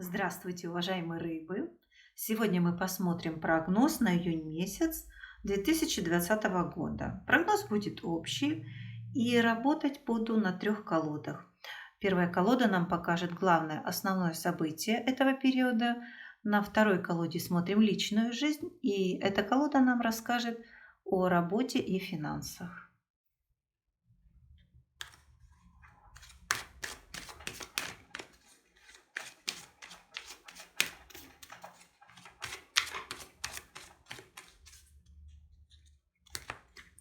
Здравствуйте, уважаемые рыбы! Сегодня мы посмотрим прогноз на июнь месяц 2020 года. Прогноз будет общий, и работать буду на трех колодах. Первая колода нам покажет главное, основное событие этого периода. На второй колоде смотрим личную жизнь, и эта колода нам расскажет о работе и финансах.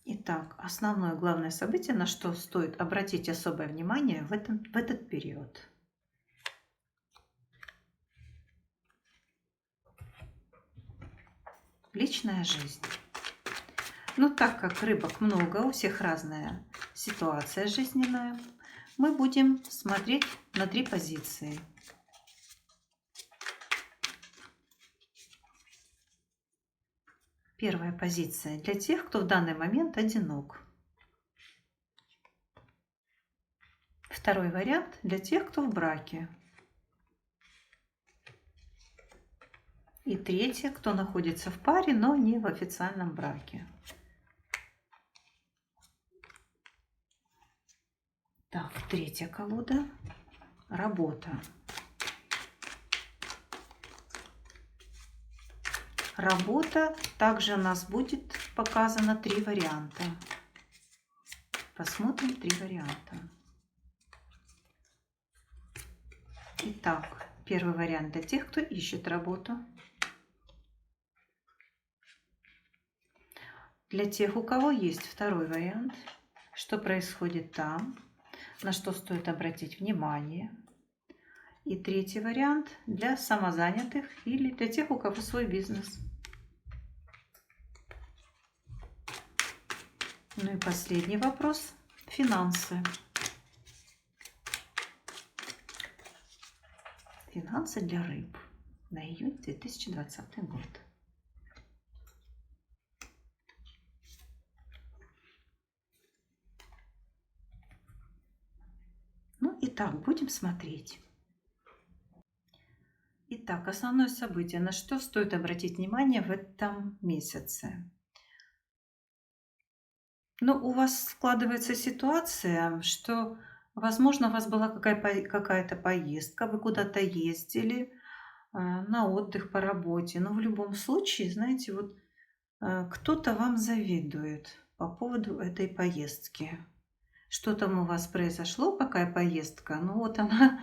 Итак, основное главное событие, на что стоит обратить особое внимание в этот период. Личная жизнь. Ну, так как рыбок много, у всех разная ситуация жизненная, мы будем смотреть на три позиции. Первая позиция для тех, кто в данный момент одинок. Второй вариант для тех, кто в браке. И третье, кто находится в паре, но не в официальном браке. Так, третья колода. Работа. Работа. Также у нас будет показано три варианта. Посмотрим три варианта. Итак, первый вариант для тех, кто ищет работу. Для тех, у кого есть второй вариант, что происходит там, на что стоит обратить внимание. И третий вариант для самозанятых или для тех, у кого свой бизнес. Ну и последний вопрос – финансы. Финансы для рыб на июнь 2020 год. Ну, итак, будем смотреть. Итак, основное событие, на что стоит обратить внимание в этом месяце. Ну, у вас складывается ситуация, что, возможно, у вас была какая-то поездка, вы куда-то ездили на отдых по работе. Но в любом случае, знаете, вот кто-то вам завидует по поводу этой поездки. Что там у вас произошло, какая поездка? Ну вот она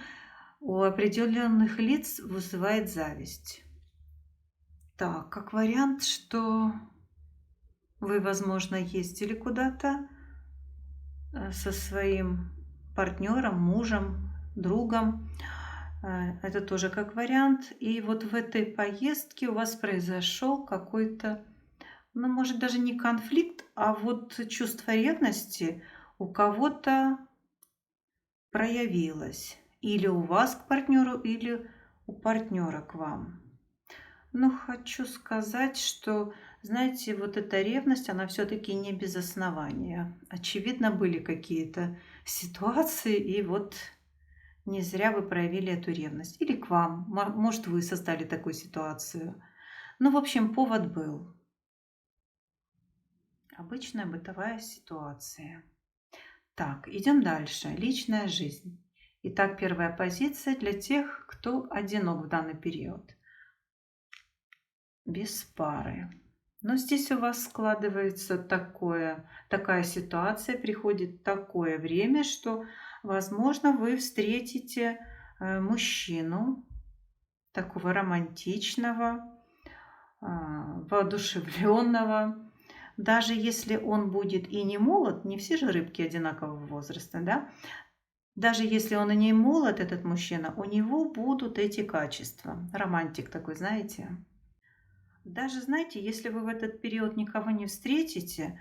у определенных лиц вызывает зависть. Так, как вариант, что вы, возможно, ездили куда-то со своим партнером, мужем, другом. Это тоже как вариант. И вот в этой поездке у вас произошел какой-то, ну, может, даже не конфликт, а вот чувство ревности у кого-то проявилось. Или у вас к партнеру, или у партнера к вам. Но хочу сказать, что, знаете, вот эта ревность, она все-таки не без основания. Очевидно, были какие-то ситуации, и вот не зря вы проявили эту ревность. Или к вам. Может, вы создали такую ситуацию. Ну, в общем, повод был. Обычная бытовая ситуация. Так, идем дальше. Личная жизнь. Итак, первая позиция для тех, кто одинок в данный период. Без пары. Но здесь у вас складывается такая ситуация, приходит такое время, что, возможно, вы встретите мужчину такого романтичного, воодушевленного. Даже если он будет и не молод, не все же рыбки одинакового возраста, да? Даже если он и не молод, этот мужчина, у него будут эти качества. Романтик такой, знаете. Даже, знаете, если вы в этот период никого не встретите,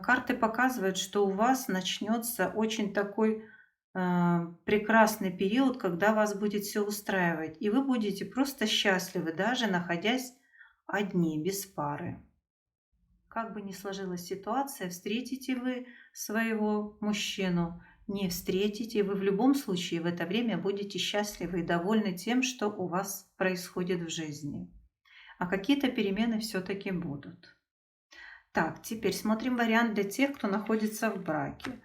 карты показывают, что у вас начнется очень такой прекрасный период, когда вас будет все устраивать, и вы будете просто счастливы, даже находясь одни, без пары. Как бы ни сложилась ситуация, встретите вы своего мужчину, не встретите. Вы в любом случае в это время будете счастливы и довольны тем, что у вас происходит в жизни. А какие-то перемены все-таки будут. Так, теперь смотрим вариант для тех, кто находится в браке.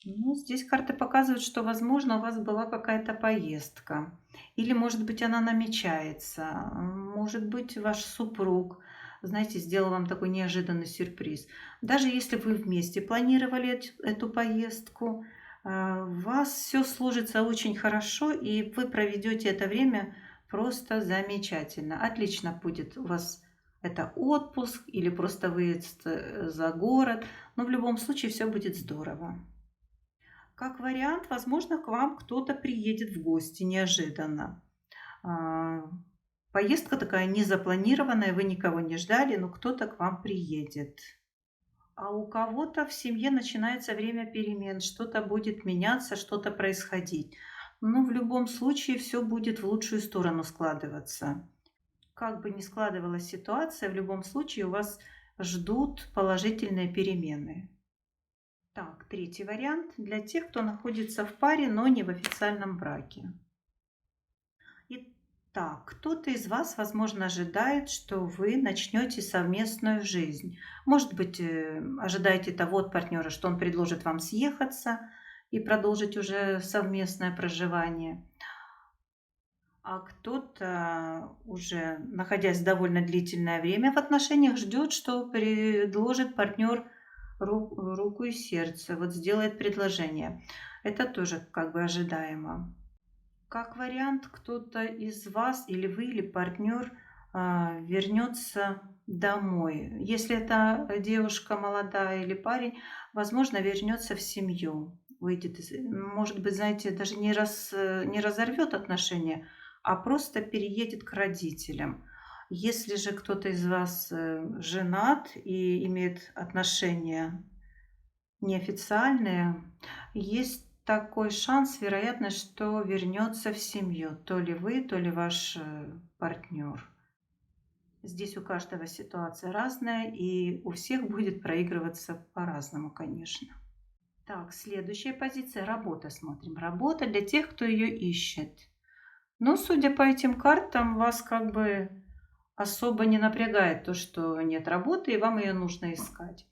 Ну, здесь карты показывают, что, возможно, у вас была какая-то поездка. Или, может быть, она намечается. Может быть, ваш супруг, знаете, сделал вам такой неожиданный сюрприз. Даже если вы вместе планировали эту поездку, у вас все сложится очень хорошо, и вы проведете это время просто замечательно. Отлично будет у вас это отпуск или просто выезд за город. Но в любом случае все будет здорово. Как вариант, возможно, к вам кто-то приедет в гости неожиданно. А, Поездка такая незапланированная, вы никого не ждали, но кто-то к вам приедет. А у кого-то в семье начинается время перемен, что-то будет меняться, что-то происходить. Но в любом случае все будет в лучшую сторону складываться. Как бы ни складывалась ситуация, в любом случае у вас ждут положительные перемены. Так, третий вариант для тех, кто находится в паре, но не в официальном браке. Итак, кто-то из вас, возможно, ожидает, что вы начнете совместную жизнь. Может быть, ожидаете того от партнера, что он предложит вам съехаться и продолжить уже совместное проживание. А кто-то, уже находясь довольно длительное время в отношениях, ждет, что предложит партнер руку и сердце, вот сделает предложение. Это тоже как бы ожидаемо. Как вариант, кто-то из вас или вы, или партнер вернется домой. Если это девушка молодая или парень, возможно, вернется в семью. Выйдет из, может быть, знаете, даже не разорвет отношения, а просто переедет к родителям. Если же кто-то из вас женат и имеет отношения неофициальные, есть такой шанс, вероятность, что вернется в семью. То ли вы, то ли ваш партнер. Здесь у каждого ситуация разная, и у всех будет проигрываться по-разному, конечно. Так, следующая позиция – работа. Смотрим. Работа для тех, кто ее ищет. Но, судя по этим картам, вас как бы особо не напрягает то, что нет работы, и вам ее нужно искать.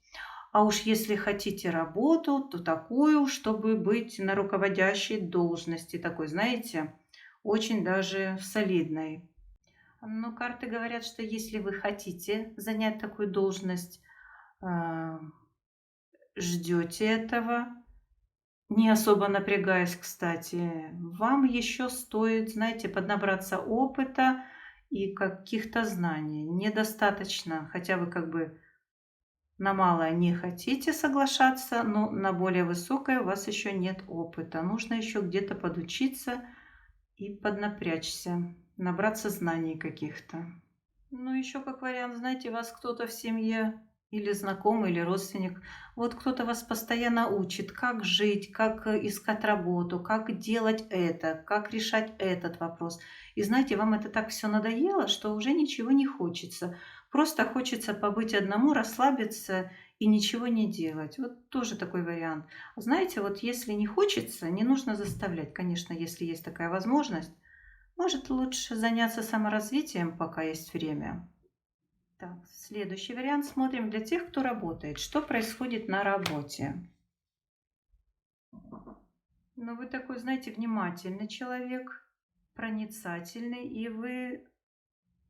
А уж если хотите работу, то такую, чтобы быть на руководящей должности, такой, знаете, очень даже солидной. Но карты говорят, что если вы хотите занять такую должность, а, ждете этого, не особо напрягаясь, кстати, вам еще стоит, знаете, поднабраться опыта и каких-то знаний. Недостаточно, хотя вы как бы на малое не хотите соглашаться, но на более высокое у вас еще нет опыта. Нужно еще где-то подучиться и поднапрячься, набраться знаний каких-то. Ну, еще как вариант, знаете, вас кто-то в семье или знакомый, или родственник, вот кто-то вас постоянно учит, как жить, как искать работу, как делать это, как решать этот вопрос. И знаете, вам это так все надоело, что уже ничего не хочется. Просто хочется побыть одному, расслабиться и ничего не делать. Вот тоже такой вариант. Знаете, вот если не хочется, не нужно заставлять. Конечно, если есть такая возможность, может лучше заняться саморазвитием, пока есть время. Так, следующий вариант смотрим для тех, кто работает. Что происходит на работе? Ну, вы такой, знаете, внимательный человек, проницательный, и вы,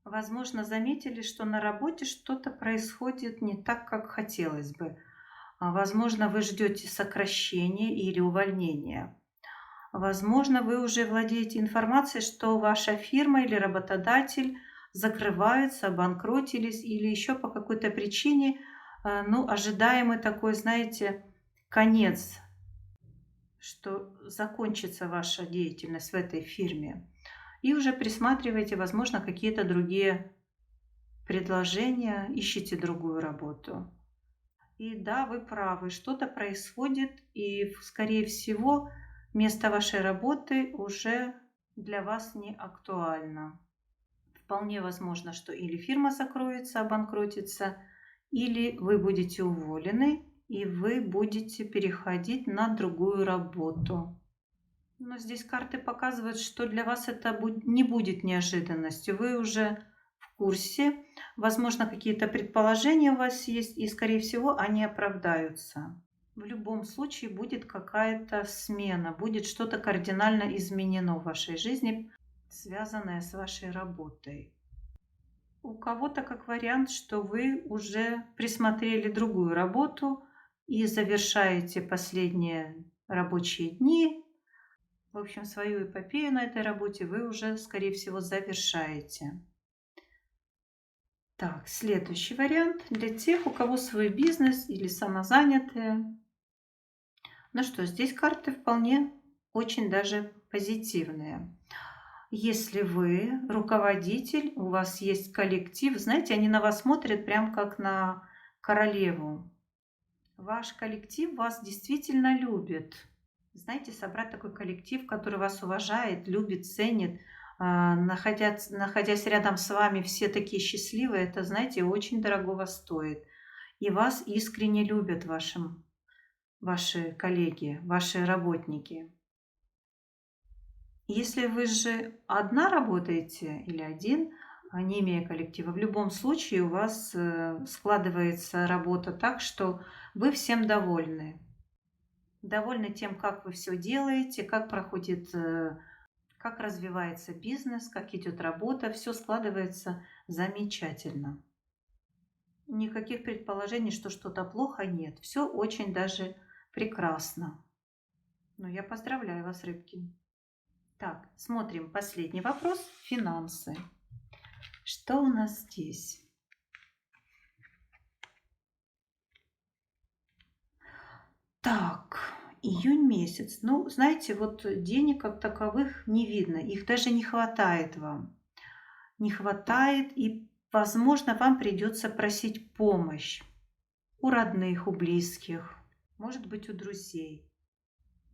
возможно, заметили, что на работе что-то происходит не так, как хотелось бы. Возможно, вы ждете сокращения или увольнения. Возможно, вы уже владеете информацией, что ваша фирма или работодатель закрываются, обанкротились или еще по какой-то причине, ну, ожидаемый такой, знаете, конец, что закончится ваша деятельность в этой фирме. И уже присматриваете, возможно, какие-то другие предложения, ищите другую работу. И да, вы правы, что-то происходит, и, скорее всего, место вашей работы уже для вас не актуально. Вполне возможно, что или фирма закроется, обанкротится, или вы будете уволены, и вы будете переходить на другую работу. Но здесь карты показывают, что для вас это не будет неожиданностью. Вы уже в курсе, возможно, какие-то предположения у вас есть, и, скорее всего, они оправдаются. В любом случае будет какая-то смена, будет что-то кардинально изменено в вашей жизни, связанное с вашей работой. У кого-то как вариант, что вы уже присмотрели другую работу и завершаете последние рабочие дни. В общем, свою эпопею на этой работе вы уже, скорее всего, завершаете. Так, следующий вариант для тех, у кого свой бизнес или самозанятые. Ну что, здесь карты вполне очень даже позитивные. Если вы руководитель, у вас есть коллектив, знаете, они на вас смотрят прям как на королеву. Ваш коллектив вас действительно любит. Знаете, собрать такой коллектив, который вас уважает, любит, ценит, находясь рядом с вами, все такие счастливые, это, знаете, очень дорогого стоит. И вас искренне любят ваши коллеги, ваши работники. Если вы же одна работаете или один, не имея коллектива, в любом случае у вас складывается работа так, что вы всем довольны. Довольны тем, как вы все делаете, как проходит, как развивается бизнес, как идет работа, все складывается замечательно. Никаких предположений, что что-то плохо, нет. Все очень даже прекрасно. Ну, я поздравляю вас, рыбки. Так, смотрим последний вопрос. Финансы. Что у нас здесь? Так, июнь месяц. Ну, знаете, вот денег как таковых не видно. Их даже не хватает вам. Не хватает, и, возможно, вам придется просить помощь у родных, у близких, может быть, у друзей.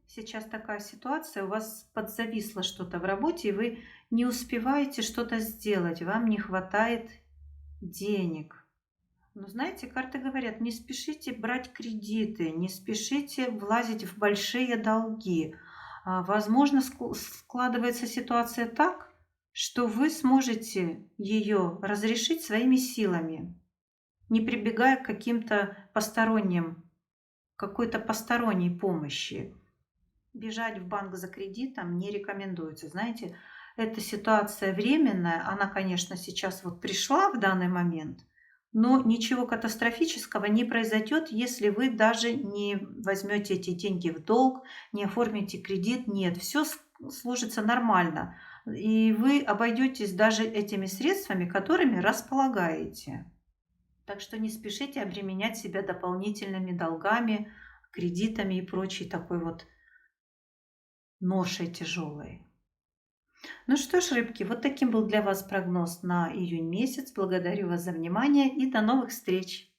Сейчас такая ситуация, у вас подзависло что-то в работе, и вы не успеваете что-то сделать, вам не хватает денег. Но знаете, карты говорят, не спешите брать кредиты, не спешите влазить в большие долги. Возможно, складывается ситуация так, что вы сможете ее разрешить своими силами, не прибегая к каким-то посторонним, какой-то посторонней помощи. Бежать в банк за кредитом не рекомендуется. Знаете, эта ситуация временная, она, конечно, сейчас вот пришла в данный момент, но ничего катастрофического не произойдет, если вы даже не возьмете эти деньги в долг, не оформите кредит. Нет, все сложится нормально. И вы обойдетесь даже этими средствами, которыми располагаете. Так что не спешите обременять себя дополнительными долгами, кредитами и прочей такой вот ношей тяжелой. Ну что ж, рыбки, вот таким был для вас прогноз на июнь месяц. Благодарю вас за внимание и до новых встреч!